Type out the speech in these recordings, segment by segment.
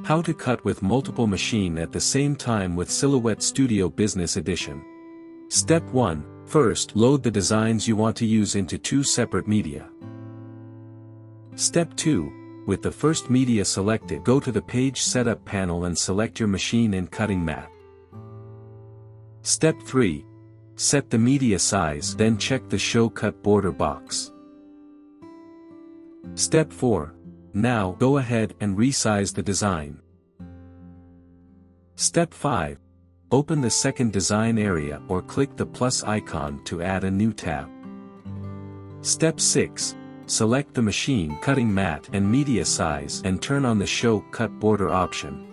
How to cut with multiple machines at the same time with Silhouette Studio Business Edition. Step 1. First, load the designs you want to use into 2 separate media. Step 2. With the first media selected, go to the Page Setup panel and select your machine and cutting mat. Step 3. Set the media size, then check the Show Cut Border box. Step 4. Now, go ahead and resize the design. Step 5. Open the second design area or click the plus icon to add a new tab. Step 6. Select the machine cutting mat and media size and turn on the Show Cut Border option.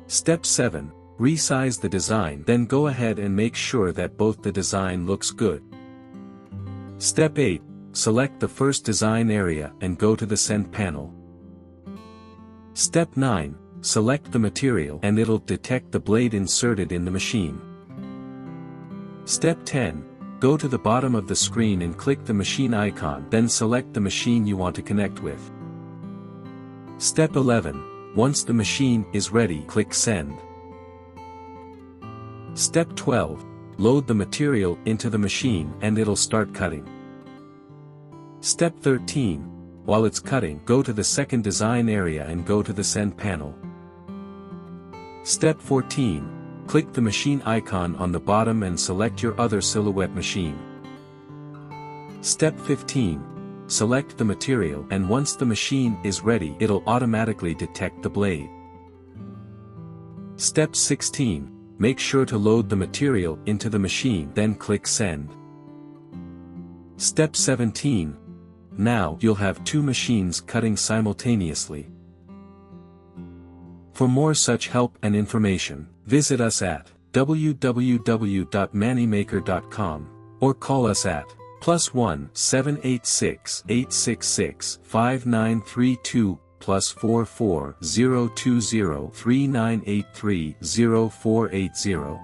Step 7. Resize the design, then go ahead and make sure that both the design looks good. Step 8. Select the first design area and go to the Send panel. Step 9. Select the material and it'll detect the blade inserted in the machine. Step 10. Go to the bottom of the screen and click the machine icon, then select the machine you want to connect with. Step 11. Once the machine is ready, click Send. Step 12. Load the material into the machine and it'll start cutting. Step 13. While it's cutting, go to the second design area and go to the Send panel. Step 14. Click the machine icon on the bottom and select your other Silhouette machine. Step 15. Select the material and once the machine is ready, it'll automatically detect the blade. Step 16. Make sure to load the material into the machine, then click Send. Step 17. Now you'll have 2 machines cutting simultaneously. For more such help and information, visit us at www.mannymaker.com or call us at +1 786 866 5932 +44 020 3983 0480.